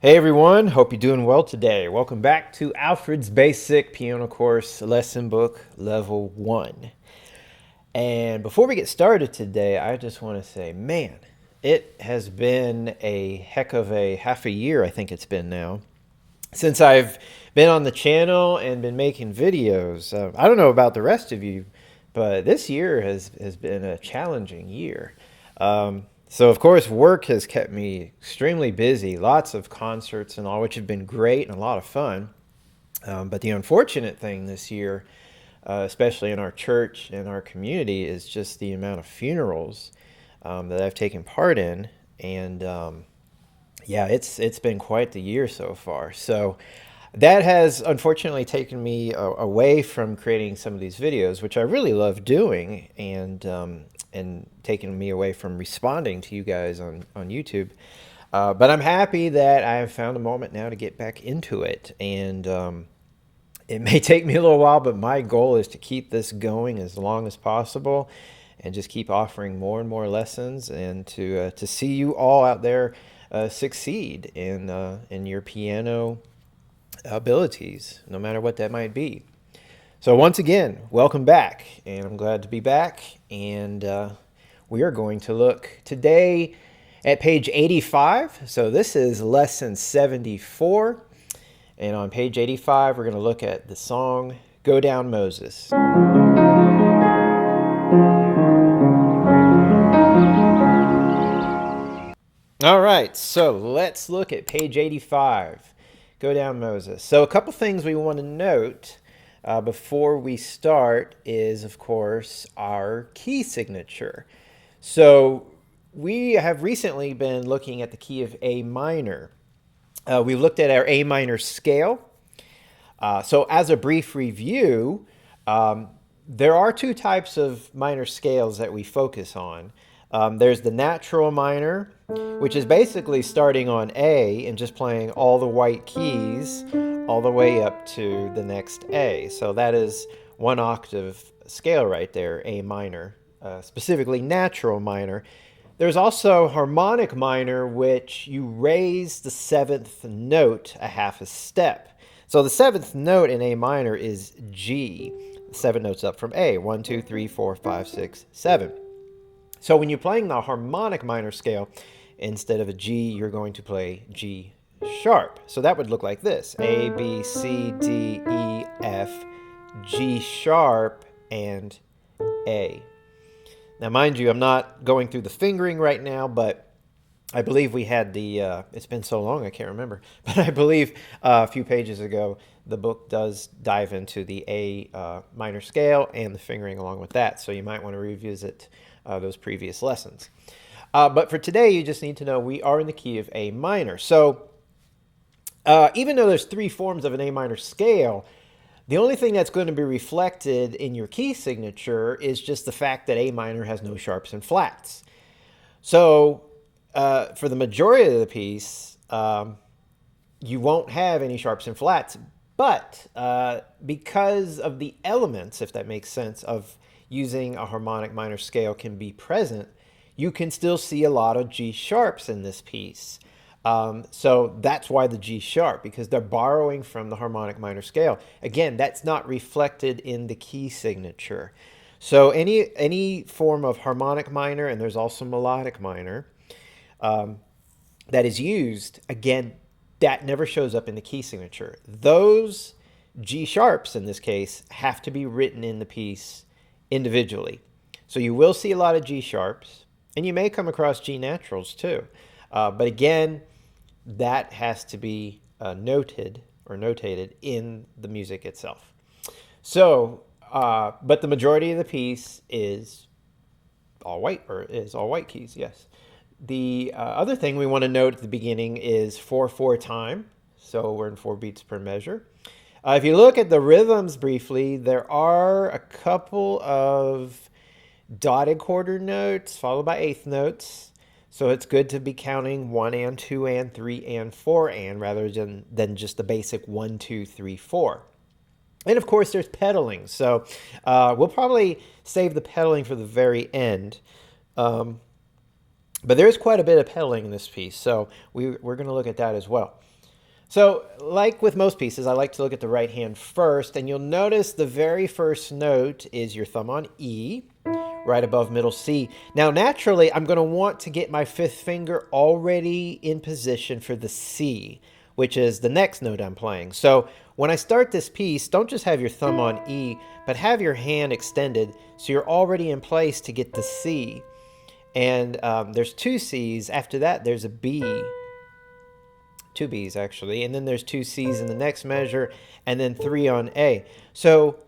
Hey everyone, hope you're doing well today. Welcome back to Alfred's Basic Piano Course Lesson Book Level 1. And before we get started today, I just want to say, man, it has been a heck of a half a year, I think it's been now, since I've been on the channel and been making videos. I don't know about the rest of you, but this year has been a challenging year. So, of course, work has kept me extremely busy, lots of concerts and all, which have been great and a lot of fun. But the unfortunate thing this year, especially in our church and our community, is just the amount of funerals that I've taken part in. And yeah, it's been quite the year so far. So that has unfortunately taken me away from creating some of these videos, which I really love doing, and taking me away from responding to you guys on YouTube. But I'm happy that I have found a moment now to get back into it, and it may take me a little while, but my goal is to keep this going as long as possible and just keep offering more and more lessons and to see you all out there succeed in your piano abilities, no matter what that might be. So once again, welcome back, and I'm glad to be back. And we are going to look today at page 85. So this is lesson 74. And on page 85, we're going to look at the song Go Down Moses. All right, so let's look at page 85. Go Down Moses. So a couple things we want to note before we start is, of course, our key signature. So we have recently been looking at the key of A minor. We've looked at our A minor scale. So as a brief review, there are two types of minor scales that we focus on. There's the natural minor, which is basically starting on A and just playing all the white keys all the way up to the next A. So that is one octave scale right there, A minor, specifically natural minor. There's also harmonic minor, which you raise the seventh note a half a step. So the seventh note in A minor is G, 7 notes up from A, 1, 2, 3, 4, 5, 6, 7. So when you're playing the harmonic minor scale, instead of a G, you're going to play G sharp. So that would look like this: A, B, C, D, E, F, G sharp, and A. Now, mind you, I'm not going through the fingering right now, but I believe we had it's been so long I can't remember, but I believe a few pages ago the book does dive into the A minor scale and the fingering along with that, so you might want to revisit those previous lessons. But for today, you just need to know we are in the key of A minor. So even though there's three forms of an A minor scale, the only thing that's going to be reflected in your key signature is just the fact that A minor has no sharps and flats. So for the majority of the piece, you won't have any sharps and flats. But because of the elements, if that makes sense, of using a harmonic minor scale can be present, you can still see a lot of G sharps in this piece. So that's why the G sharp, because they're borrowing from the harmonic minor scale. Again, that's not reflected in the key signature. So any form of harmonic minor, and there's also melodic minor, that is used, again, that never shows up in the key signature. Those G sharps, in this case, have to be written in the piece individually. So you will see a lot of G sharps, and you may come across G naturals too. But again, that has to be noted or notated in the music itself. So, but the majority of the piece is all white, or is all white keys, yes. The other thing we want to note at the beginning is 4/4 time. So we're in 4 beats per measure. If you look at the rhythms briefly, there are a couple of dotted quarter notes followed by eighth notes. So it's good to be counting 1 and 2 and 3 and 4 and rather than just the basic 1, 2, 3, 4. And of course, there's pedaling. So we'll probably save the pedaling for the very end. But there's quite a bit of pedaling in this piece, so we're going to look at that as well. So like with most pieces, I like to look at the right hand first, and you'll notice the very first note is your thumb on E, right above middle C. Now naturally, I'm going to want to get my fifth finger already in position for the C, which is the next note I'm playing. So when I start this piece, don't just have your thumb on E, but have your hand extended so you're already in place to get the C. And there's two C's. After that, there's a B. Two B's actually, and then there's two C's in the next measure, and then three on A. So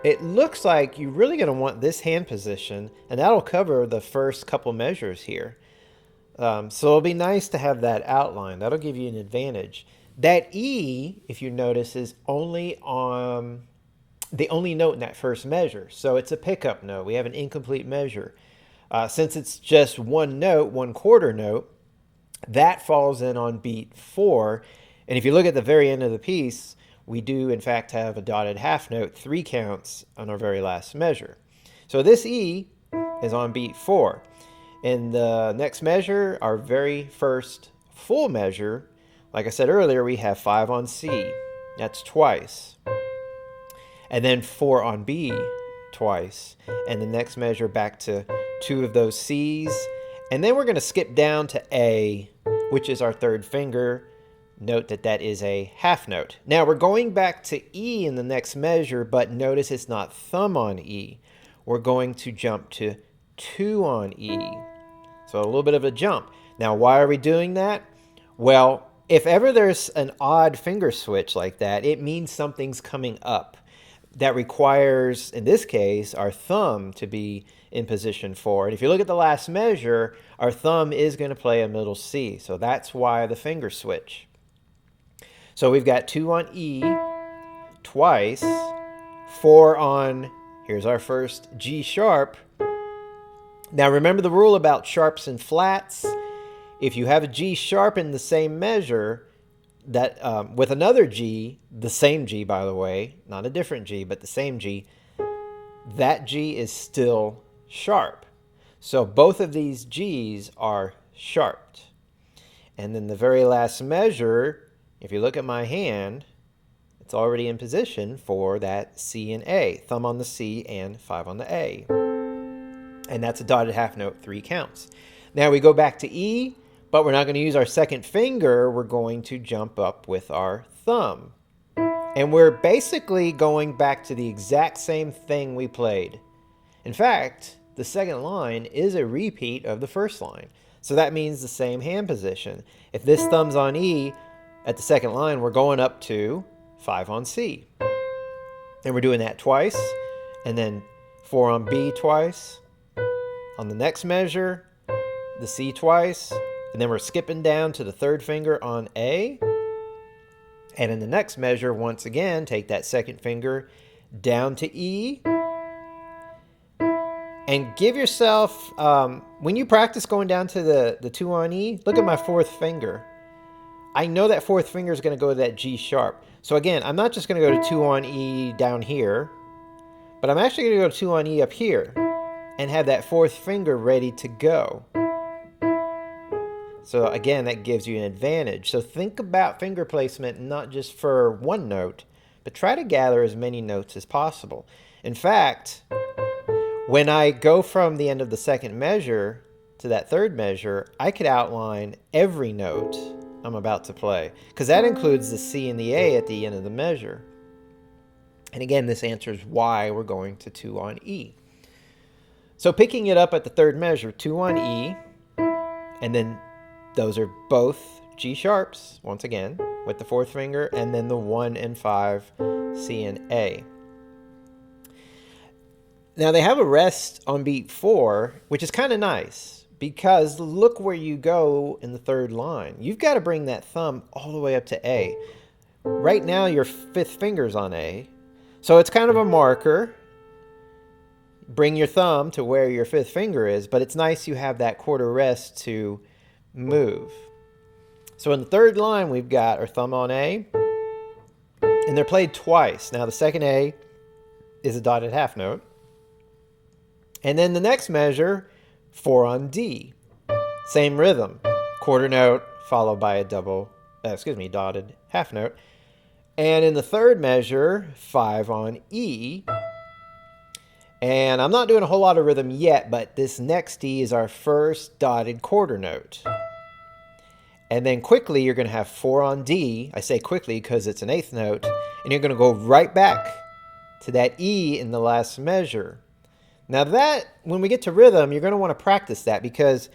it looks like you're really going to want this hand position, and that'll cover the first couple measures here. So it'll be nice to have that outline. That'll give you an advantage. That E, if you notice, is only on the only note in that first measure. So it's a pickup note. We have an incomplete measure. Since it's just one note, one quarter note, that falls in on beat 4. And if you look at the very end of the piece, we do in fact have a dotted half note, 3 counts on our very last measure. So this E is on beat 4. In the next measure, our very first full measure, like I said earlier, we have 5 on C. That's twice. And then 4 on B twice. And the next measure back to 2 of those C's. And then we're going to skip down to A, which is our third finger. Note that that is a half note. Now we're going back to E in the next measure, but notice it's not thumb on E. We're going to jump to 2 on E. So a little bit of a jump. Now why are we doing that? Well, if ever there's an odd finger switch like that, it means something's coming up. That requires, in this case, our thumb to be in position 4. And if you look at the last measure, our thumb is going to play a middle C. So that's why the finger switch. So we've got 2 on E twice, 4 on, here's our first G sharp. Now remember the rule about sharps and flats. If you have a G sharp in the same measure, that with another G, the same G by the way, not a different G, but the same G, that G is still sharp. So both of these G's are sharped. And then the very last measure, if you look at my hand, it's already in position for that C and A. Thumb on the C and 5 on the A. And that's a dotted half note, 3 counts. Now we go back to E, but we're not going to use our second finger. We're going to jump up with our thumb. And we're basically going back to the exact same thing we played. In fact, the second line is a repeat of the first line. So that means the same hand position. If this thumb's on E, at the second line, we're going up to 5 on C. And we're doing that twice, and then 4 on B twice. On the next measure, the C twice, and then we're skipping down to the third finger on A. And in the next measure, once again, take that second finger down to E. And give yourself, when you practice going down to the 2 on E, look at my fourth finger. I know that fourth finger is going to go to that G sharp. So again, I'm not just going to go to 2 on E down here, but I'm actually going to go to 2 on E up here and have that fourth finger ready to go. So again, that gives you an advantage. So think about finger placement not just for one note, but try to gather as many notes as possible. In fact, when I go from the end of the second measure to that third measure, I could outline every note I'm about to play, because that includes the C and the A at the end of the measure. And again, this answers why we're going to 2 on E. So picking it up at the third measure, 2 on E, and then those are both G sharps, once again, with the fourth finger, and then the 1 and 5, C and A. Now they have a rest on beat 4, which is kind of nice, because look where you go in the third line. You've got to bring that thumb all the way up to A. Right now your fifth finger's on A, so it's kind of a marker. Bring your thumb to where your fifth finger is, but it's nice you have that quarter rest to move. So in the third line, we've got our thumb on A, and they're played twice. Now the second A is a dotted half note. And then the next measure, 4 on D. Same rhythm. Quarter note followed by a dotted half note. And in the third measure, 5 on E. And I'm not doing a whole lot of rhythm yet, but this next E is our first dotted quarter note. And then quickly, you're going to have 4 on D. I say quickly because it's an eighth note. And you're going to go right back to that E in the last measure. Now that, when we get to rhythm, you're going to want to practice that because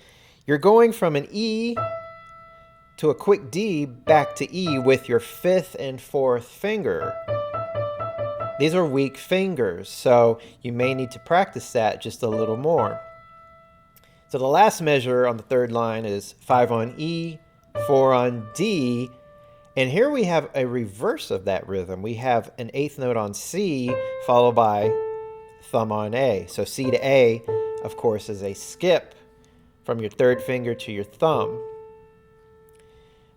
you're going from an E to a quick D back to E with your fifth and fourth finger. These are weak fingers, so you may need to practice that just a little more. So the last measure on the third line is 5 on E, 4 on D, and here we have a reverse of that rhythm. We have an eighth note on C followed by thumb on A. So C to A, of course, is a skip from your third finger to your thumb.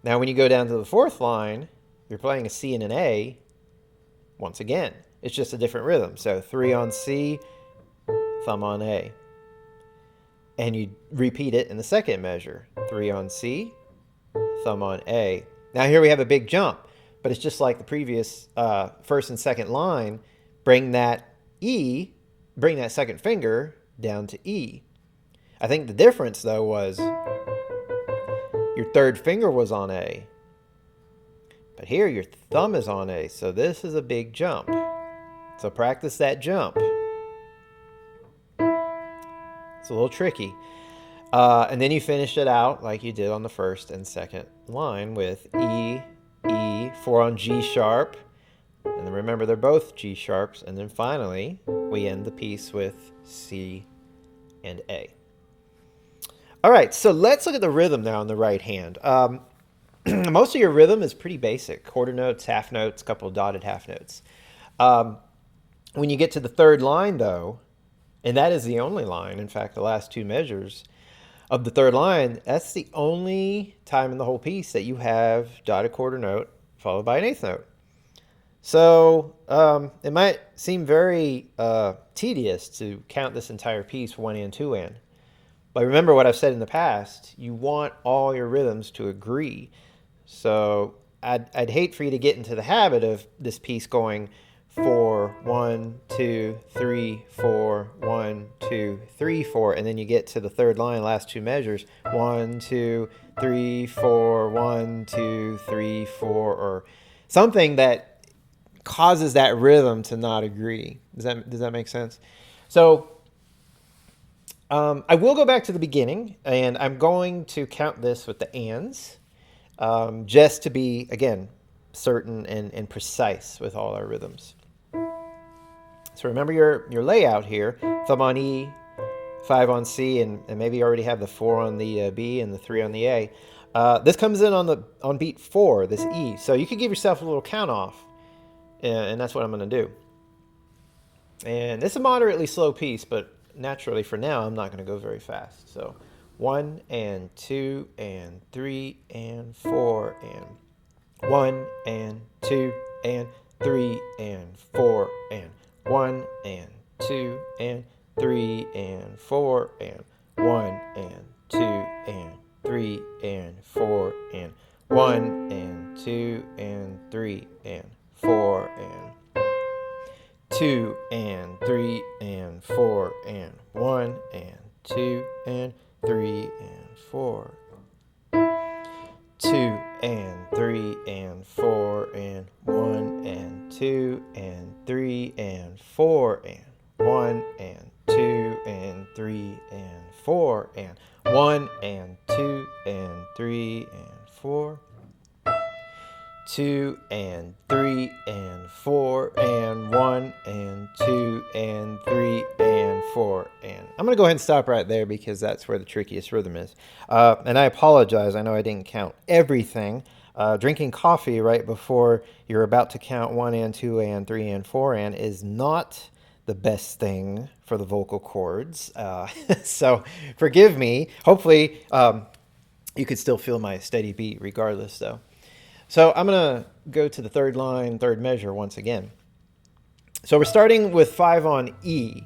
Now when you go down to the fourth line, you're playing a C and an A once again. It's just a different rhythm. So 3 on C, thumb on A. And you repeat it in the second measure. 3 on C, thumb on A. Now here we have a big jump, but it's just like the previous first and second line. Bring that second finger down to E. I think the difference though was your third finger was on A. But here your thumb is on A, so this is a big jump. So practice that jump. It's a little tricky. And then you finish it out like you did on the first and second line with E, E, 4 on G sharp. And then remember, they're both G sharps. And then finally, we end the piece with C and A. All right, so let's look at the rhythm now on the right hand. Most of your rhythm is pretty basic. Quarter notes, half notes, a couple of dotted half notes. When you get to the third line, though, and that is the only line, in fact, the last two measures of the third line, that's the only time in the whole piece that you have dotted quarter note followed by an eighth note. So it might seem very tedious to count this entire piece 1 and 2 and. But remember what I've said in the past, you want all your rhythms to agree. So I'd hate for you to get into the habit of this piece going 4, 1, 2, 3, 4, 1, 2, 3, 4, and then you get to the third line, last two measures, 1, 2, 3, 4, 1, 2, 3, 4, or something that causes that rhythm to not agree. Does that make sense? So I will go back to the beginning, and I'm going to count this with the ands, just to be, again, certain and precise with all our rhythms. So remember your layout here. Thumb on E, 5 on C, and maybe you already have the 4 on the B and the 3 on the A. This comes in on beat 4, this E. So you could give yourself a little count off, and that's what I'm going to do. And it's a moderately slow piece, but naturally for now I'm not going to go very fast. So 1 and 2 and 3 and 4 and 1 and 2 and 3 and 4 and 1 and 2 and 3 and 4 and 1 and 2 and 3 and 4 and 1 and 2 and 3 and 4 and 2 and 3 and 4 and 1 and 2 and 3 and 4. 2 and 3 and 4 and 1 and 2 and 3 and 4 and 1 and 2 and 3 and 4 and 1 and 2 and 3 and 4. 2 and 3 and 4 and 1 and 2 and 3 and 4 and I'm going to go ahead and stop right there because that's where the trickiest rhythm is. And I apologize. I know I didn't count everything. Drinking coffee right before you're about to count 1 and 2 and 3 and 4 and is not the best thing for the vocal cords. So forgive me. Hopefully you could still feel my steady beat regardless though. So I'm going to go to the third line, third measure once again. So we're starting with 5 on E.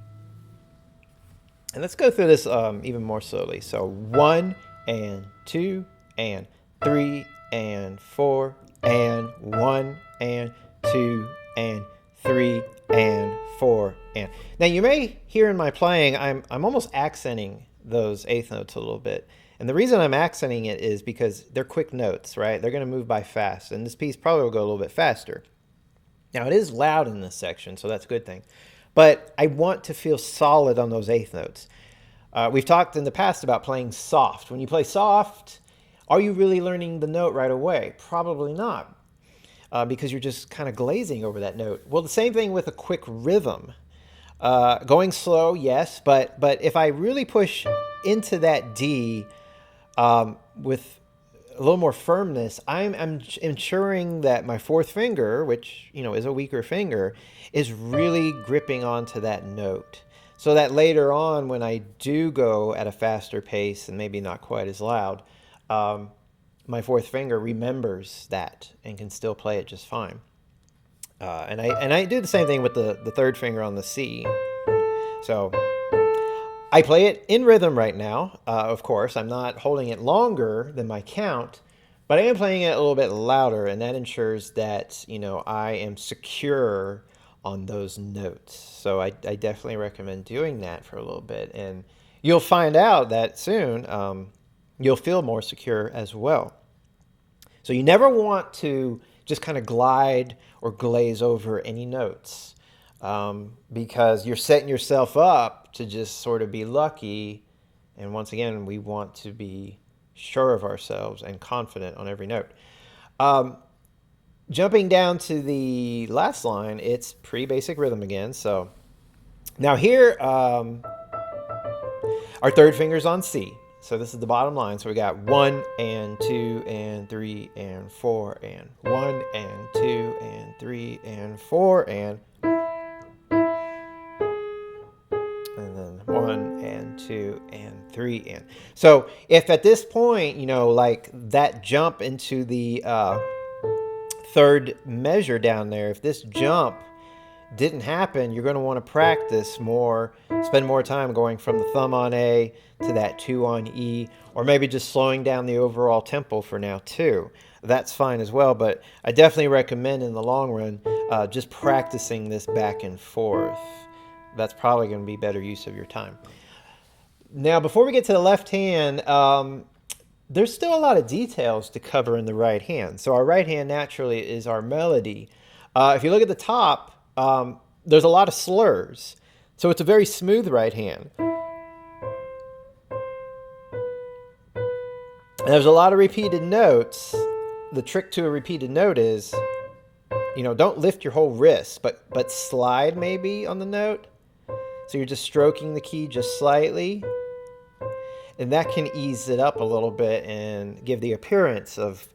And let's go through this even more slowly. So 1 and 2 and 3 and 4 and 1 and 2 and 3 and 4 and. Now you may hear in my playing, I'm almost accenting those eighth notes a little bit. And the reason I'm accenting it is because they're quick notes, right? They're going to move by fast. And this piece probably will go a little bit faster. Now it is loud in this section, so that's a good thing. But I want to feel solid on those eighth notes. We've talked in the past about playing soft. When you play soft, are you really learning the note right away? Probably not, because you're just kind of glazing over that note. Well, the same thing with a quick rhythm. Going slow, yes, but if I really push into that D with a little more firmness, I'm ensuring that my fourth finger, which is a weaker finger, is really gripping onto that note. So that later on, when I do go at a faster pace and maybe not quite as loud, my fourth finger remembers that and can still play it just fine. And I do the same thing with the third finger on the C. So I play it in rhythm right now. Of course, I'm not holding it longer than my count, but I am playing it a little bit louder, and that ensures that I am secure on those notes. So I definitely recommend doing that for a little bit, and you'll find out that soon you'll feel more secure as well. So you never want to just kind of glide or glaze over any notes, because you're setting yourself up to just sort of be lucky. And once again, we want to be sure of ourselves and confident on every note. Jumping down to the last line, it's pretty basic rhythm again. So now here, our third finger's on C. So this is the bottom line. So we got 1 and 2 and 3 and 4 and 1 and 2 and 3 and 4 and then 1 and 2 and 3 and. So if at this point, like that jump into the third measure down there, if this jump didn't happen, you're going to want to practice more, spend more time going from the thumb on A to that 2 on E, or maybe just slowing down the overall tempo for now too. That's fine as well, but I definitely recommend in the long run just practicing this back and forth. That's probably going to be better use of your time. Now, before we get to the left hand, there's still a lot of details to cover in the right hand. So our right hand naturally is our melody. If you look at the top, there's a lot of slurs. So it's a very smooth right hand. And there's a lot of repeated notes. The trick to a repeated note is, don't lift your whole wrist, but slide maybe on the note. So you're just stroking the key just slightly. And that can ease it up a little bit and give the appearance of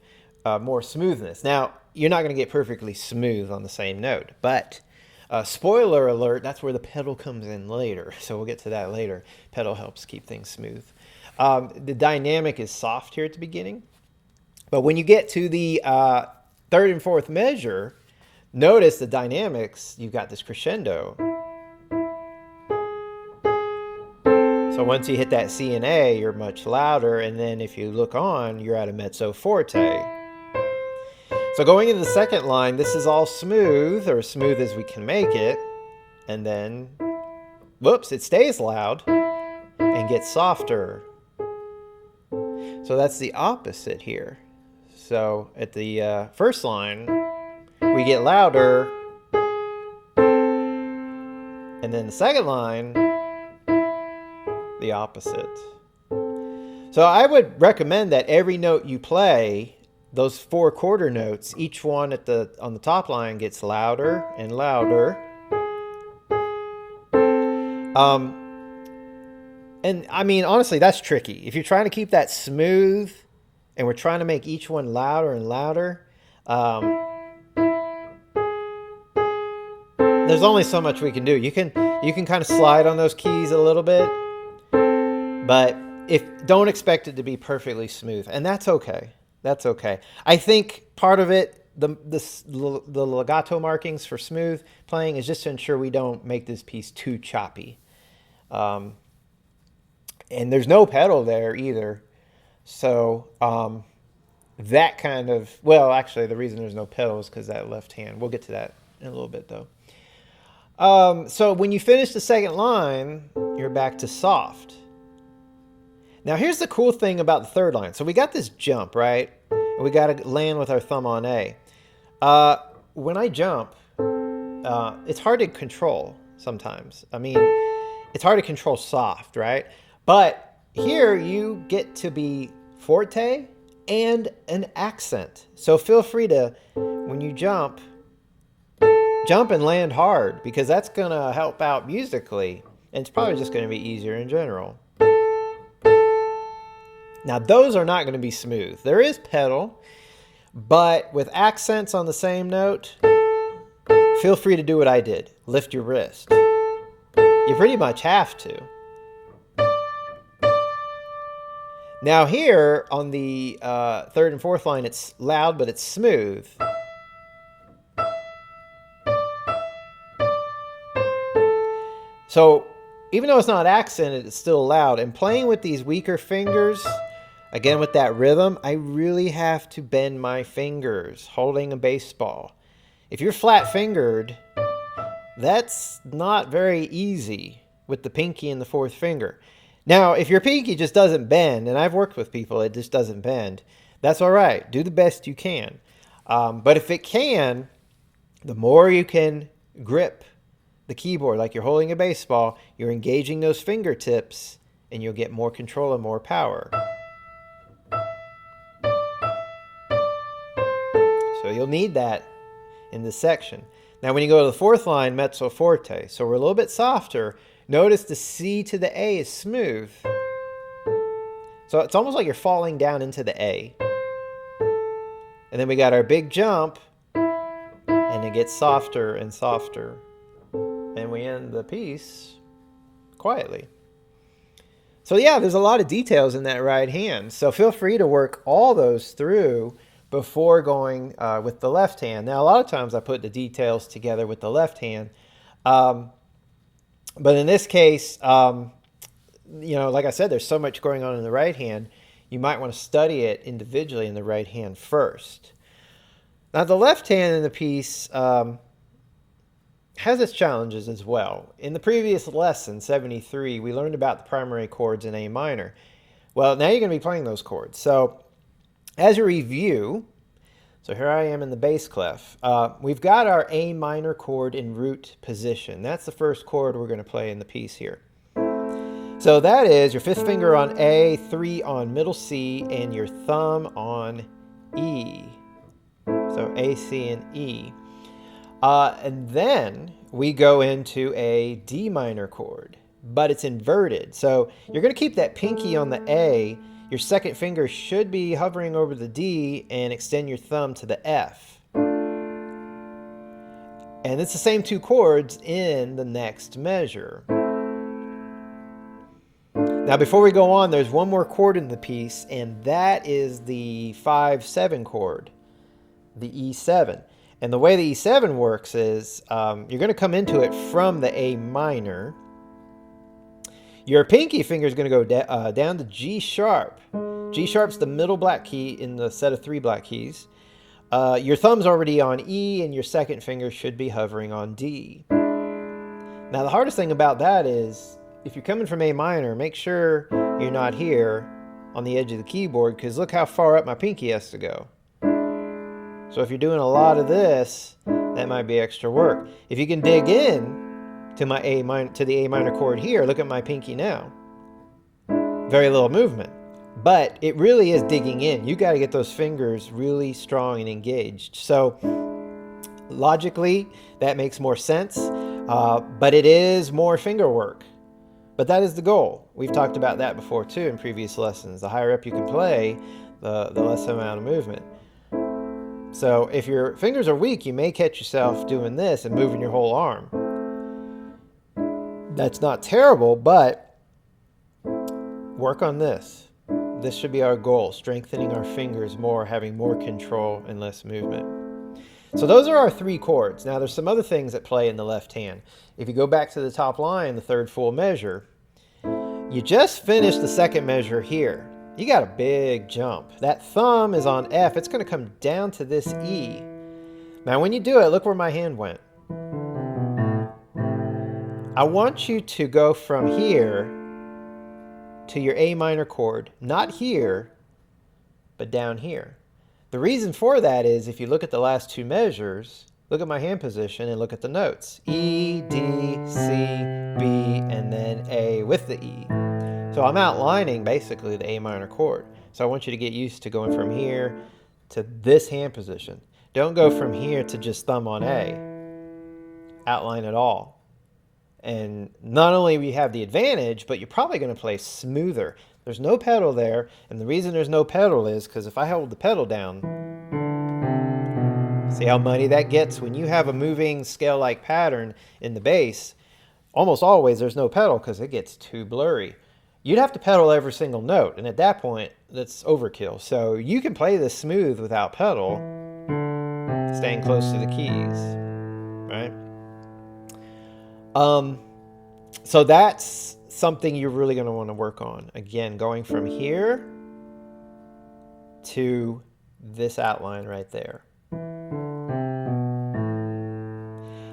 more smoothness. Now, you're not going to get perfectly smooth on the same note, but spoiler alert, that's where the pedal comes in later. So we'll get to that later. Pedal helps keep things smooth. The dynamic is soft here at the beginning. But when you get to the third and fourth measure, notice the dynamics. You've got this crescendo. So once you hit that C and A, you're much louder. And then if you look on, you're at a mezzo forte. So going into the second line, this is all smooth, or as smooth as we can make it. And then, whoops, it stays loud and gets softer. So that's the opposite here. So at the first line, we get louder. And then the second line, the opposite. So I would recommend that every note you play, those 4 quarter notes, each one on the top line gets louder and louder. And I mean, honestly, that's tricky. If you're trying to keep that smooth and we're trying to make each one louder and louder, there's only so much we can do. You can kind of slide on those keys a little bit, but don't expect it to be perfectly smooth, and that's okay. That's okay. I think part of it, the legato markings for smooth playing, is just to ensure we don't make this piece too choppy. And there's no pedal there either. So that kind of, well, actually, the reason there's no pedal is because that left hand. We'll get to that in a little bit, though. So when you finish the second line, you're back to soft. Now, here's the cool thing about the third line. So we got this jump, right? And we got to land with our thumb on A. When I jump, it's hard to control sometimes. I mean, it's hard to control soft, right? But here you get to be forte and an accent. So feel free to, when you jump and land hard, because that's going to help out musically. And it's probably just going to be easier in general. Now, those are not going to be smooth. There is pedal, but with accents on the same note, feel free to do what I did. Lift your wrist. You pretty much have to. Now here on the third and fourth line, it's loud, but it's smooth. So even though it's not accented, it's still loud. And playing with these weaker fingers, again with that rhythm, I really have to bend my fingers holding a baseball. If you're flat-fingered, that's not very easy with the pinky and the fourth finger. Now, if your pinky just doesn't bend, and I've worked with people, it just doesn't bend, that's all right. Do the best you can. But if it can, the more you can grip the keyboard like you're holding a baseball, you're engaging those fingertips, and you'll get more control and more power. So you'll need that in this section. Now when you go to the fourth line, mezzo forte, so we're a little bit softer. Notice the C to the A is smooth. So it's almost like you're falling down into the A. And then we got our big jump, and it gets softer and softer. And we end the piece quietly. So yeah, there's a lot of details in that right hand. So feel free to work all those through before going with the left hand. Now, a lot of times I put the details together with the left hand. But in this case, you know, like I said, there's so much going on in the right hand. You might want to study it individually in the right hand first. Now, the left hand in the piece has its challenges as well. In the previous lesson, 73, we learned about the primary chords in A minor. Well, now you're going to be playing those chords. So as a review, so here I am in the bass clef. We've got our A minor chord in root position. That's the first chord we're going to play in the piece here. So that is your fifth finger on A, 3 on middle C, and your thumb on E. So A, C, and E. And then we go into a D minor chord, but it's inverted. So you're going to keep that pinky on the A. Your second finger should be hovering over the D, and extend your thumb to the F. And it's the same two chords in the next measure. Now before we go on, there's one more chord in the piece, and that is the 5-7 chord, the E7. And the way the E7 works is you're going to come into it from the A minor. Your pinky finger is going to go down to G sharp. G sharp's the middle black key in the set of 3 black keys. Your thumb's already on E, and your second finger should be hovering on D. Now the hardest thing about that is, if you're coming from A minor, make sure you're not here on the edge of the keyboard, because look how far up my pinky has to go. So if you're doing a lot of this, that might be extra work. If you can dig in to my A minor, to the A minor chord here, look at my pinky now. Very little movement, but it really is digging in. You got to get those fingers really strong and engaged. So logically, that makes more sense, but it is more finger work. But that is the goal. We've talked about that before too in previous lessons. The higher up you can play, the less amount of movement. So if your fingers are weak, you may catch yourself doing this and moving your whole arm. That's not terrible, but work on this. This should be our goal, strengthening our fingers more, having more control and less movement. So those are our 3 chords. Now there's some other things that play in the left hand. If you go back to the top line, the third full measure, You just finished the second measure here. You got a big jump. That thumb is on F. It's going to come down to this E. Now when you do it, look where my hand went. I want you to go from here to your A minor chord. Not here, but down here. The reason for that is if you look at the last two measures, look at my hand position and look at the notes. E, D, C, B, and then A with the E. So I'm outlining basically the A minor chord. So I want you to get used to going from here to this hand position. Don't go from here to just thumb on A. Outline it all. And not only will you have the advantage, but you're probably going to play smoother. There's no pedal there, and the reason there's no pedal is because if I hold the pedal down, see how muddy that gets? When you have a moving scale-like pattern in the bass, almost always there's no pedal because it gets too blurry. You'd have to pedal every single note, and at that point, that's overkill. So you can play this smooth without pedal, staying close to the keys, right? So that's something you're really going to want to work on. Again, going from here to this outline right there.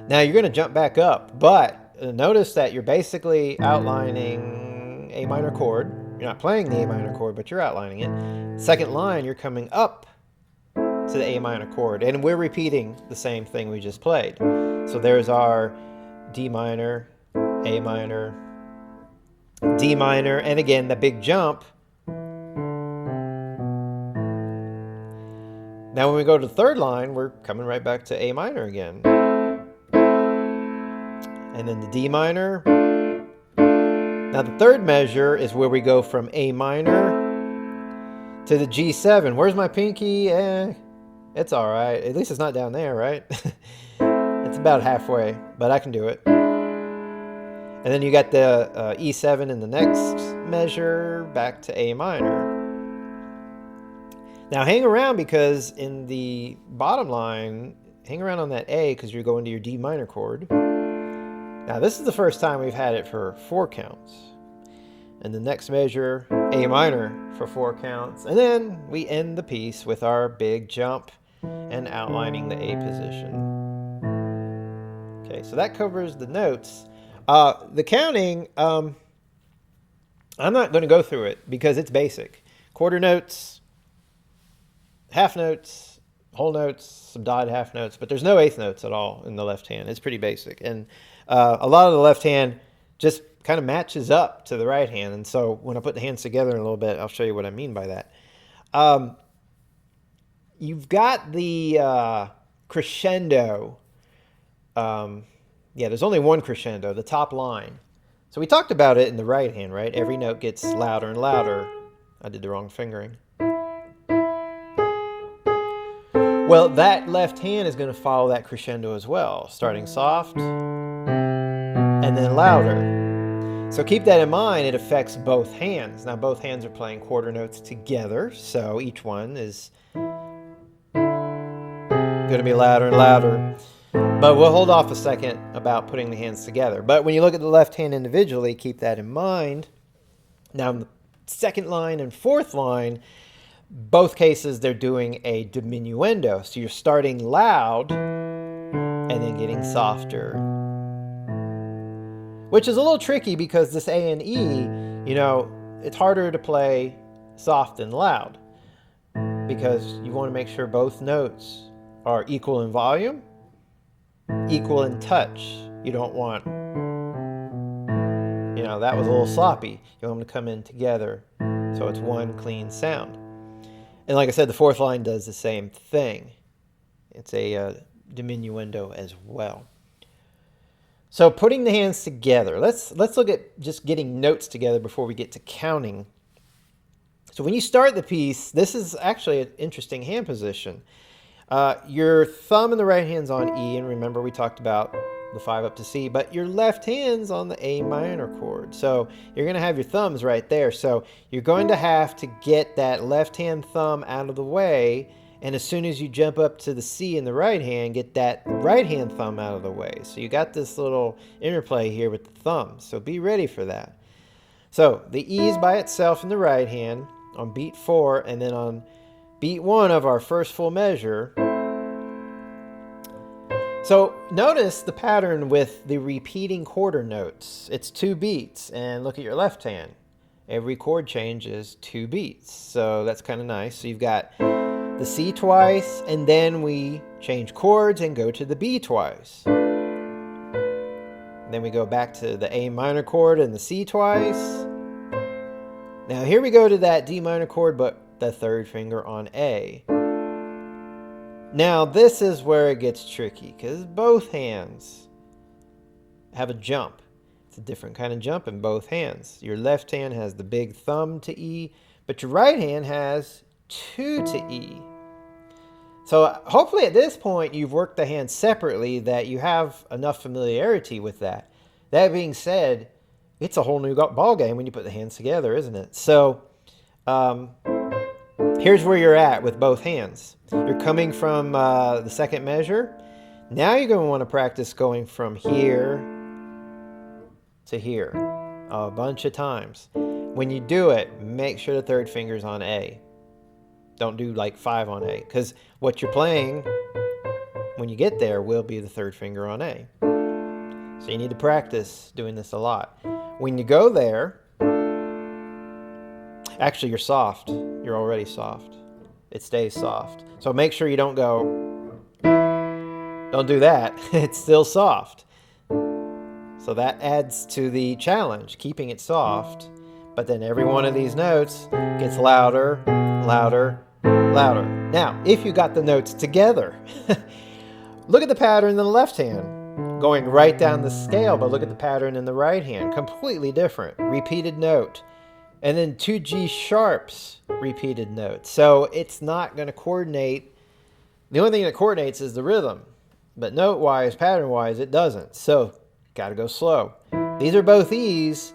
Now you're going to jump back up, but notice that you're basically outlining A minor chord. You're not playing the A minor chord, but you're outlining it. Second line, you're coming up to the A minor chord, and we're repeating the same thing we just played. So there's our D minor, A minor, D minor, and again, the big jump. Now when we go to the third line, we're coming right back to A minor again. And then the D minor. Now the third measure is where we go from A minor to the G7. Where's my pinky? It's all right. At least it's not down there, right? It's about halfway, but I can do it. And then you got the E7 in the next measure, back to A minor. Now hang around, because in the bottom line, hang around on that A because you're going to your D minor chord. Now this is the first time we've had it for 4 counts. And the next measure, A minor for 4 counts. And then we end the piece with our big jump and outlining the A position. Okay, so that covers the notes. The counting, I'm not going to go through it because it's basic. Quarter notes, half notes, whole notes, some dotted half notes, but there's no eighth notes at all in the left hand. It's pretty basic. And a lot of the left hand just kind of matches up to the right hand. And so when I put the hands together in a little bit, I'll show you what I mean by that. You've got the crescendo. Yeah, there's only one crescendo, the top line. So we talked about it in the right hand, right? Every note gets louder and louder. I did the wrong fingering. Well, that left hand is going to follow that crescendo as well, starting soft and then louder. So keep that in mind. It affects both hands. Now both hands are playing quarter notes together, so each one is going to be louder and louder. But we'll hold off a second about putting the hands together. But when you look at the left hand individually, keep that in mind. Now in the second line and fourth line, both cases they're doing a diminuendo. So you're starting loud and then getting softer. Which is a little tricky because this A and E, it's harder to play soft than loud. Because you want to make sure both notes are equal in volume, equal in touch. You don't want, that was a little sloppy. You want them to come in together so it's one clean sound. And like I said, the fourth line does the same thing. It's a diminuendo as well. So putting the hands together, let's look at just getting notes together before we get to counting. So when you start the piece, this is actually an interesting hand position. Your thumb in the right hand's on E, and remember we talked about the 5 up to C, but your left hand's on the A minor chord. So you're going to have your thumbs right there. So you're going to have to get that left hand thumb out of the way, and as soon as you jump up to the C in the right hand, get that right hand thumb out of the way. So you got this little interplay here with the thumbs. So be ready for that. So the E is by itself in the right hand on beat 4, and then on beat 1 of our first full measure. So notice the pattern with the repeating quarter notes. It's 2 beats, and look at your left hand. Every chord change is 2 beats, so that's kind of nice. So you've got the C twice, and then we change chords and go to the B twice. Then we go back to the A minor chord and the C twice. Now here we go to that D minor chord, but the third finger on A. Now this is where it gets tricky, because both hands have a jump. It's a different kind of jump in both hands. Your left hand has the big thumb to E, but your right hand has 2 to E. So hopefully at this point you've worked the hands separately that you have enough familiarity with that. That being said, it's a whole new ball game when you put the hands together, isn't it? So here's where you're at with both hands. You're coming from the second measure. Now you're going to want to practice going from here to here a bunch of times. When you do it, make sure the third finger's on A. Don't do like 5 on A, because what you're playing when you get there will be the third finger on A. So you need to practice doing this a lot. When you go there, actually you're soft. You're already soft. It stays soft. So make sure you don't do that. It's still soft. So that adds to the challenge, keeping it soft. But then every one of these notes gets louder, louder, louder. Now, if you got the notes together, look at the pattern in the left hand, going right down the scale, but look at the pattern in the right hand, completely different. Repeated note. And then 2 G sharps, repeated notes. So it's not going to coordinate. The only thing that coordinates is the rhythm. But note-wise, pattern-wise, it doesn't. So got to go slow. These are both E's,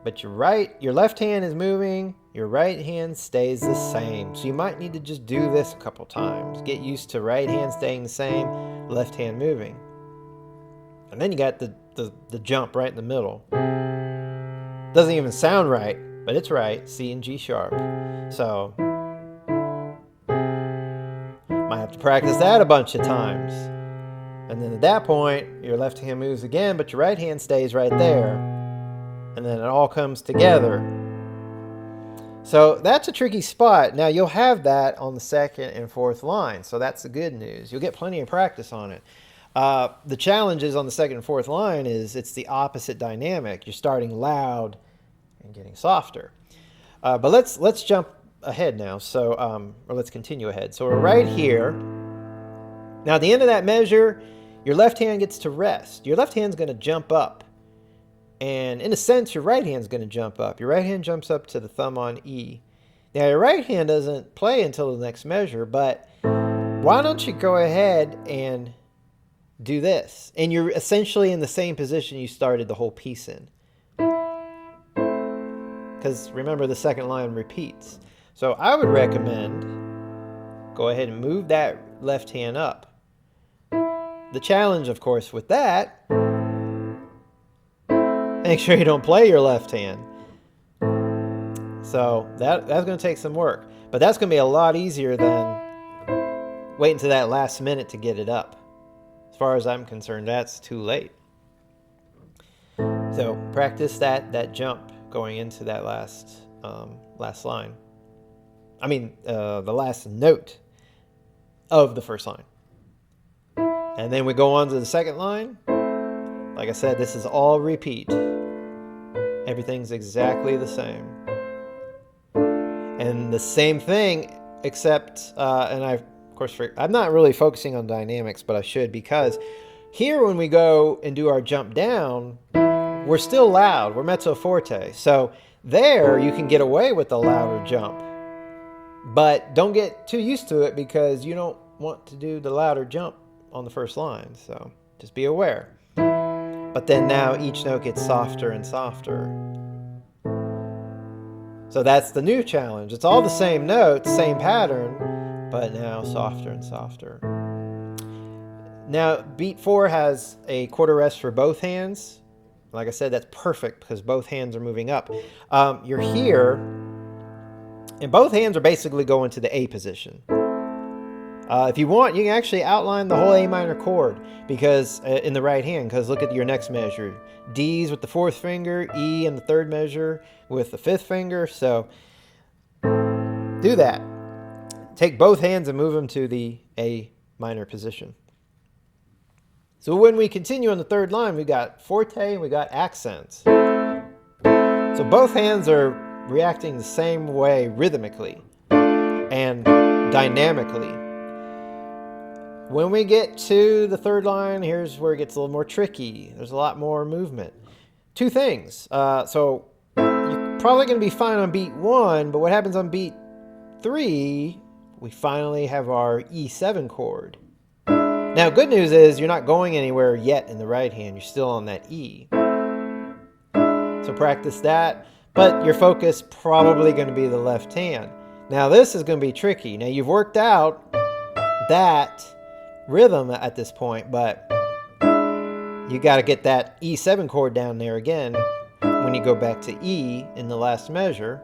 but your left hand is moving, your right hand stays the same. So you might need to just do this a couple times. Get used to right hand staying the same, left hand moving. And then you got the jump right in the middle. Doesn't even sound right, but it's right. C and G sharp. So might have to practice that a bunch of times. And then at that point, your left hand moves again, but your right hand stays right there. And then it all comes together. So that's a tricky spot. Now you'll have that on the second and fourth line. So that's the good news. You'll get plenty of practice on it. The challenge is on the second and fourth line is it's the opposite dynamic. You're starting loud and getting softer. But let's jump ahead now. So or let's continue ahead. So we're right here. Now at the end of that measure, your left hand gets to rest. Your left hand's going to jump up. And in a sense, your right hand's going to jump up. Your right hand jumps up to the thumb on E. Now your right hand doesn't play until the next measure, but why don't you go ahead and do this? And you're essentially in the same position you started the whole piece in. Because remember, the second line repeats. So I would recommend go ahead and move that left hand up. The challenge, of course, with that, make sure you don't play your left hand. So that's going to take some work. But that's going to be a lot easier than waiting to that last minute to get it up. As far as I'm concerned, that's too late. So practice that jump going into that last line. I mean, the last note of the first line. And then we go on to the second line. Like I said, this is all repeat. Everything's exactly the same. And the same thing, except, I'm not really focusing on dynamics, but I should, because here when we go and do our jump down, we're still loud. We're mezzo forte. So there you can get away with the louder jump. But don't get too used to it, because you don't want to do the louder jump on the first line. So just be aware. But then now each note gets softer and softer. So that's the new challenge. It's all the same notes, same pattern, but now softer and softer. Now beat 4 has a quarter rest for both hands. Like I said, that's perfect because both hands are moving up. You're here, and both hands are basically going to the A position. If you want, you can actually outline the whole A minor chord because in the right hand, because look at your next measure. D's with the fourth finger, E in the third measure with the fifth finger. So do that. Take both hands and move them to the A minor position. So when we continue on the third line, we got forte and we got accents. So both hands are reacting the same way rhythmically and dynamically. When we get to the third line, here's where it gets a little more tricky. There's a lot more movement. Two things. So you're probably going to be fine on beat 1, but what happens on beat 3, we finally have our E7 chord. Now, good news is you're not going anywhere yet in the right hand. You're still on that E. So practice that, but your focus probably going to be the left hand. Now, this is going to be tricky. Now, you've worked out that rhythm at this point, but you got to get that E7 chord down there again when you go back to E in the last measure.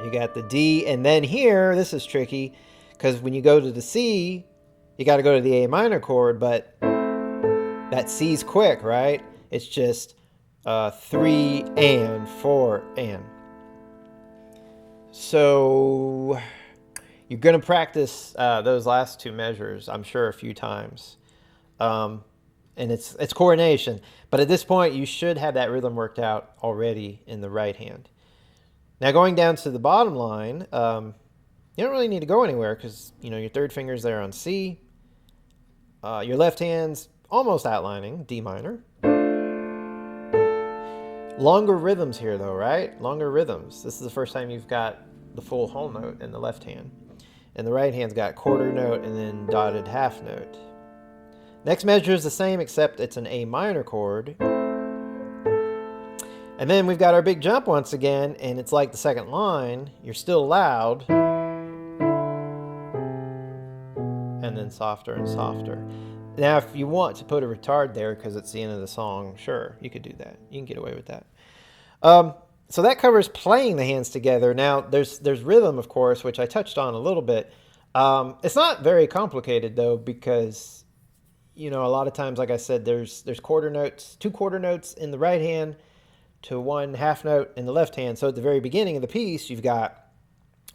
You got the D, and then here, this is tricky because when you go to the C, you got to go to the A minor chord, but that C's quick, right? It's just 3 and 4 and. So you're going to practice those last two measures, I'm sure, a few times. And it's coordination. But at this point, you should have that rhythm worked out already in the right hand. Now, going down to the bottom line, you don't really need to go anywhere because, your third finger's there on C. Your left hand's almost outlining D minor. Longer rhythms here, though, right? Longer rhythms. This is the first time you've got the full whole note in the left hand. And the right hand's got quarter note and then dotted half note. Next measure is the same, except it's an A minor chord. And then we've got our big jump once again, and it's like the second line. You're still loud. And then softer and softer. Now, if you want to put a retard there because it's the end of the song, sure, you could do that. You can get away with that. So that covers playing the hands together. Now, there's rhythm, of course, which I touched on a little bit. It's not very complicated, though, because, a lot of times, like I said, there's quarter notes, 2 quarter notes in the right hand to 1 half note in the left hand. So at the very beginning of the piece, you've got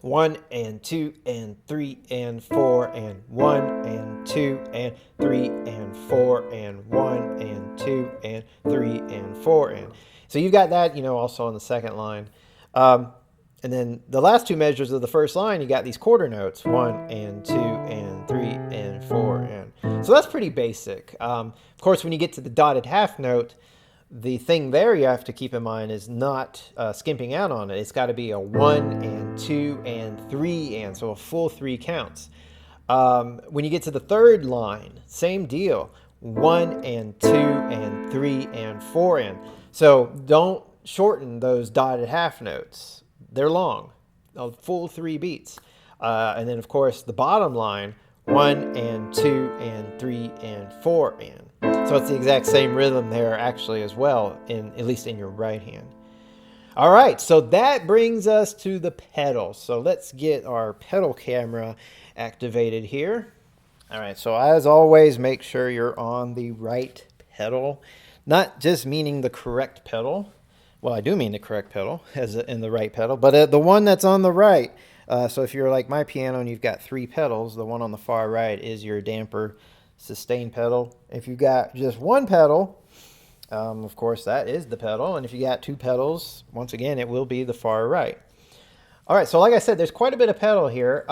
1 and 2 and 3 and 4 and 1 and 2 and 3 and 4 and 1 and 2 and 3 and 4 and. So you've got that, also on the second line. And then the last 2 measures of the first line, you got these quarter notes, 1 and 2 and 3 and 4 and. So that's pretty basic. Of course, when you get to the dotted half note, the thing there you have to keep in mind is not skimping out on it. It's got to be a 1 and 2 and 3 and, so a full 3 counts. When you get to the third line, same deal. 1 and 2 and 3 and 4 and. So don't shorten those dotted half notes. They're long, a full 3 beats. And then, of course, the bottom line, 1 and 2 and 3 and 4 and. So it's the exact same rhythm there actually as well, at least in your right hand. All right, so that brings us to the pedal. So let's get our pedal camera activated here. All right, so as always, make sure you're on the right pedal. Not just meaning the correct pedal. Well, I do mean the correct pedal as in the right pedal, but the one that's on the right. So if you're like my piano and you've got 3 pedals, the one on the far right is your damper sustain pedal. If you got just 1 pedal, of course that is the pedal, and if you got 2 pedals, once again it will be the far right. All right, so like I said, there's quite a bit of pedal here.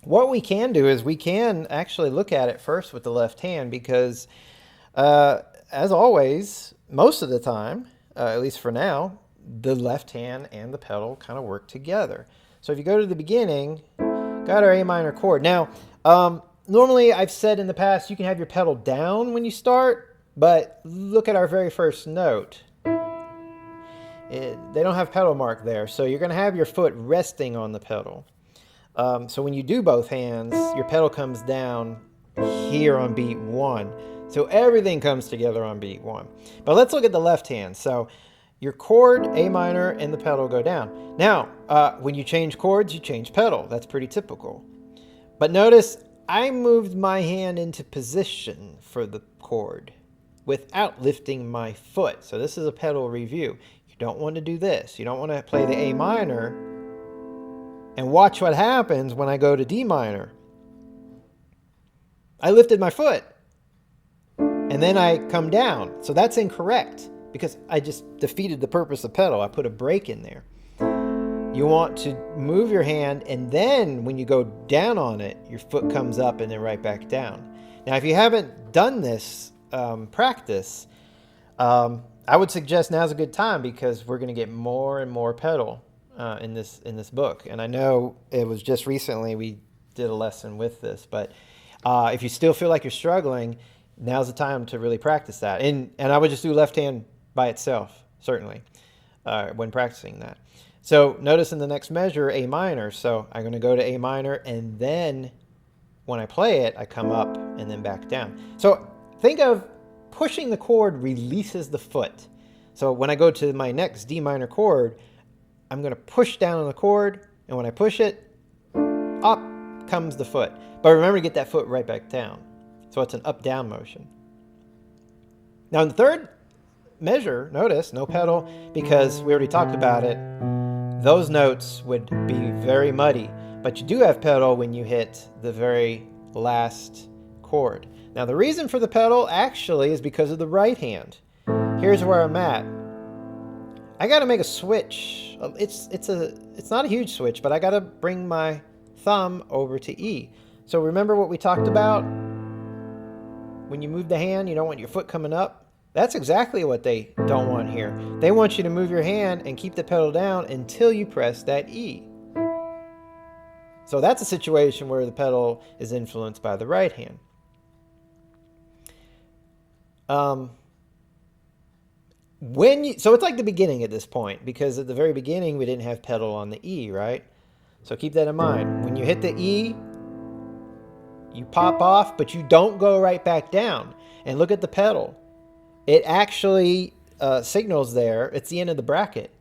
What we can do is we can actually look at it first with the left hand because as always, most of the time, at least for now, the left hand and the pedal kind of work together. So if you go to the beginning, got our A minor chord. Now, normally, I've said in the past, you can have your pedal down when you start, but look at our very first note. They don't have pedal mark there, so you're going to have your foot resting on the pedal. So when you do both hands, your pedal comes down here on beat 1. So everything comes together on beat 1. But let's look at the left hand. So your chord, A minor, and the pedal go down. Now, when you change chords, you change pedal. That's pretty typical. But notice I moved my hand into position for the chord without lifting my foot. So this is a pedal review. You don't want to do this. You don't want to play the A minor and watch what happens when I go to D minor. I lifted my foot and then I come down. So that's incorrect because I just defeated the purpose of pedal. I put a break in there. You want to move your hand, and then when you go down on it, your foot comes up and then right back down. Now, if you haven't done this practice, I would suggest now's a good time because we're going to get more and more pedal in this book. And I know it was just recently we did a lesson with this, but if you still feel like you're struggling, now's the time to really practice that. And I would just do left hand by itself, certainly, when practicing that. So notice in the next measure, A minor. So I'm going to go to A minor, and then when I play it, I come up and then back down. So think of pushing the chord releases the foot. So when I go to my next D minor chord, I'm going to push down on the chord, and when I push it, up comes the foot. But remember to get that foot right back down. So it's an up-down motion. Now in the third measure, notice, no pedal, because we already talked about it. Those notes would be very muddy, but you do have pedal when you hit the very last chord. Now the reason for the pedal actually is because of the right hand. Here's where I'm at. I got to make a switch. It's not a huge switch, but I got to bring my thumb over to E. So remember what we talked about? When you move the hand, you don't want your foot coming up. That's exactly what they don't want here. They want you to move your hand and keep the pedal down until you press that E. So that's a situation where the pedal is influenced by the right hand. So it's like the beginning at this point, because at the very beginning we didn't have pedal on the E, right? So keep that in mind. When you hit the E, you pop off, but you don't go right back down. And look at the pedal. It actually signals there. It's the end of the bracket.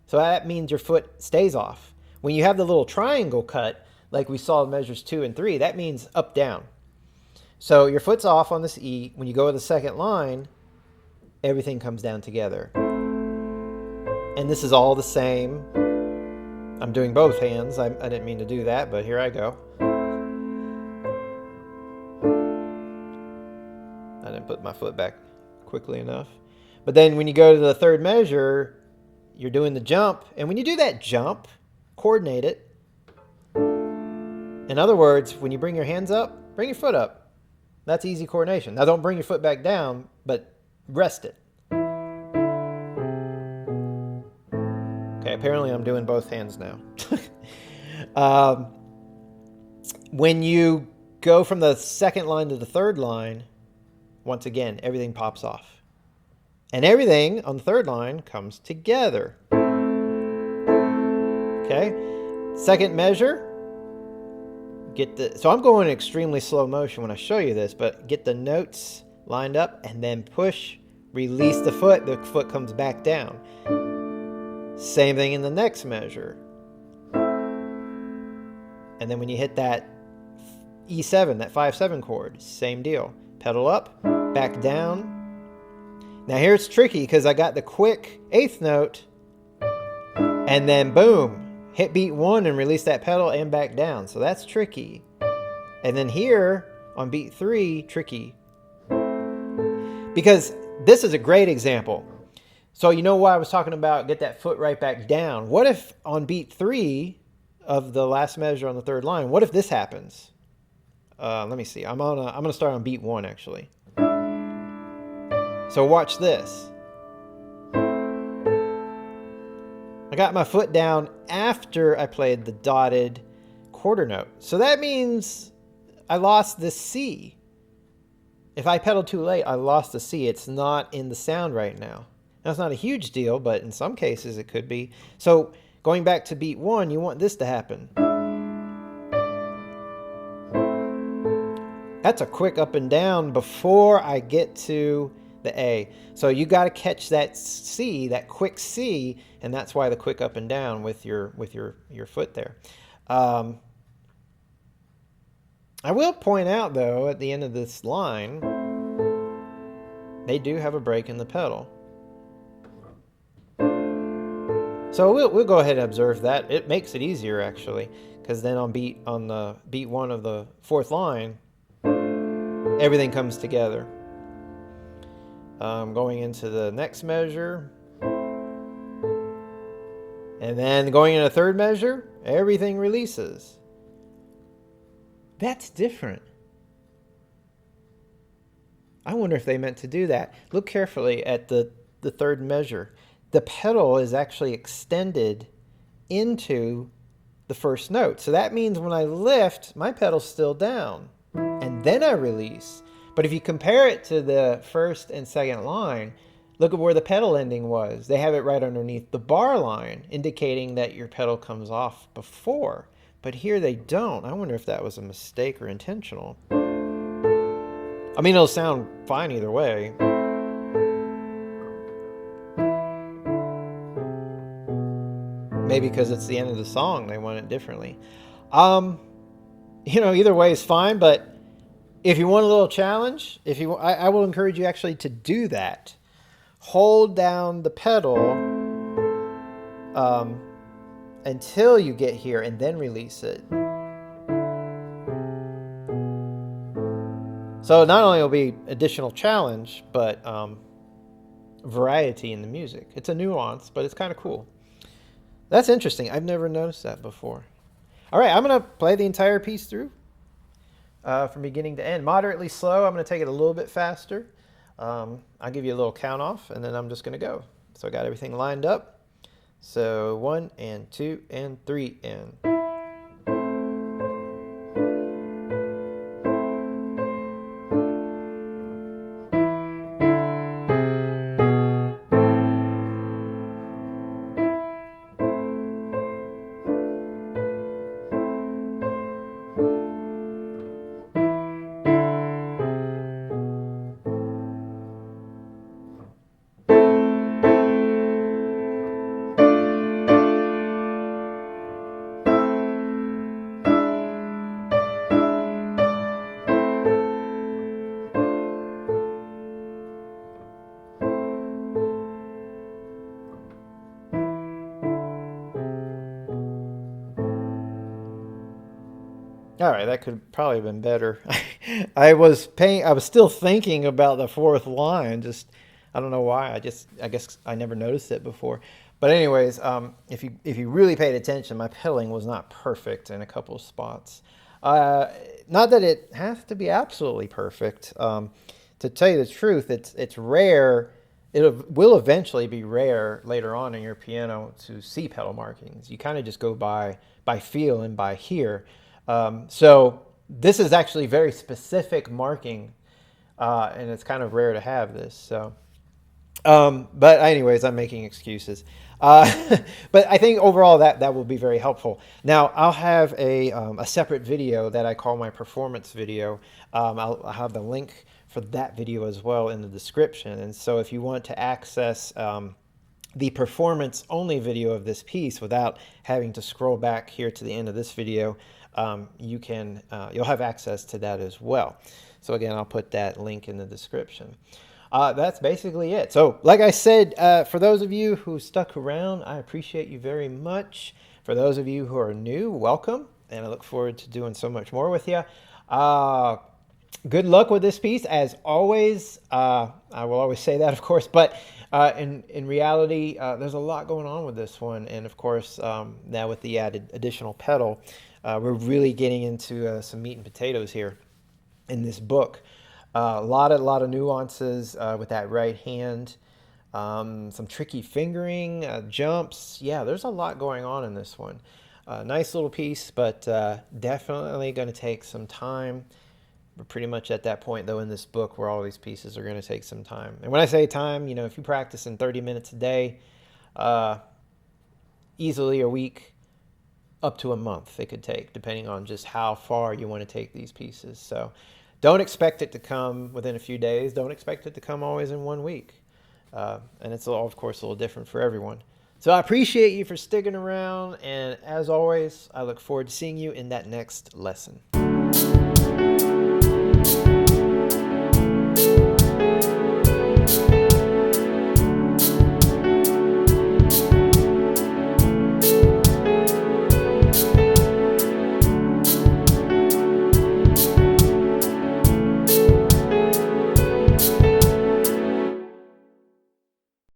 So that means your foot stays off. When you have the little triangle cut, like we saw in measures 2 and 3, that means up, down. So your foot's off on this E. When you go to the second line, everything comes down together. And this is all the same. I'm doing both hands. I didn't mean to do that, but here I go. I didn't put my foot back quickly enough. But then when you go to the third measure, you're doing the jump. And when you do that jump, coordinate it. In other words, when you bring your hands up, bring your foot up. That's easy coordination. Now don't bring your foot back down, but rest it. Okay, apparently I'm doing both hands now. When you go from the second line to the third line, once again, everything pops off. And everything on the third line comes together. Okay? Second measure. So I'm going in extremely slow motion when I show you this, but get the notes lined up and then push, release the foot comes back down. Same thing in the next measure. And then when you hit that E7, that 5-7 chord, same deal. Pedal up, back down. Now here it's tricky because I got the quick 8th note and then boom, hit beat 1 and release that pedal and back down. So that's tricky. And then here on beat 3, tricky. Because this is a great example. So you know why I was talking about get that foot right back down. What if on beat 3 of the last measure on the third line, what if this happens? Let me see. I'm gonna start on beat 1 actually. So watch this. I got my foot down after I played the dotted quarter note. So that means I lost the C. If I pedaled too late, I lost the C. It's not in the sound right now. That's not a huge deal, but in some cases it could be. So going back to beat 1, you want this to happen. That's a quick up and down before I get to the A. So you got to catch that C, that quick C, and that's why the quick up and down with your foot there. Um, I will point out though, at the end of this line, they do have a break in the pedal. So we'll go ahead and observe that. It makes it easier actually, because then on the beat 1 of the 4th line, everything comes together. Going into the next measure, and then going into 3rd measure, everything releases. That's different. I wonder if they meant to do that. Look carefully at the 3rd measure. The pedal is actually extended into the 1st note. So that means when I lift, my pedal's still down, and then I release. But if you compare it to the 1st and 2nd line, look at where the pedal ending was. They have it right underneath the bar line, indicating that your pedal comes off before. But here they don't. I wonder if that was a mistake or intentional. I mean, it'll sound fine either way. Maybe because it's the end of the song, they want it differently. Either way is fine, but if you want a little challenge, I will encourage you actually to do that. Hold down the pedal until you get here and then release it. So not only will be additional challenge, but variety in the music. It's a nuance, but it's kind of cool. That's interesting. I've never noticed that before. All right, I'm going to play the entire piece through from beginning to end. Moderately slow. I'm going to take it a little bit faster. I'll give you a little count off, and then I'm just going to go. So I got everything lined up. So 1 and 2 and 3 and... All right, that could probably have been better. I was still thinking about the 4th line. I don't know why. I guess I never noticed it before. But anyways, if you really paid attention, my pedaling was not perfect in a couple of spots. Not that it has to be absolutely perfect. To tell you the truth, it's rare. It will eventually be rare later on in your piano to see pedal markings. You kind of just go by feel and by hear. So this is actually very specific marking, and it's kind of rare to have this. So, but anyways, I'm making excuses. But I think overall that will be very helpful. Now I'll have a separate video that I call my performance video. I'll have the link for that video as well in the description. And so if you want to access the performance only video of this piece without having to scroll back here to the end of this video, you'll have access to that as well. So again, I'll put that link in the description. That's basically it. So like I said, for those of you who stuck around, I appreciate you very much. For those of you who are new, welcome, and I look forward to doing so much more with you. Good luck with this piece, as always. I will always say that, of course, but in reality, there's a lot going on with this one, and of course, now with the added additional pedal, we're really getting into some meat and potatoes here in this book. A lot of nuances with that right hand, some tricky fingering, jumps. Yeah, there's a lot going on in this one. Nice little piece, but definitely going to take some time. We're pretty much at that point, though, in this book where all these pieces are going to take some time. And when I say time, if you practice in 30 minutes a day, easily a week, up to a month it could take, depending on just how far you want to take these pieces. So Don't expect it to come within a few days. Don't expect it to come always in 1 week. And it's, of course, a little different for everyone. So I appreciate you for sticking around. And as always, I look forward to seeing you in that next lesson.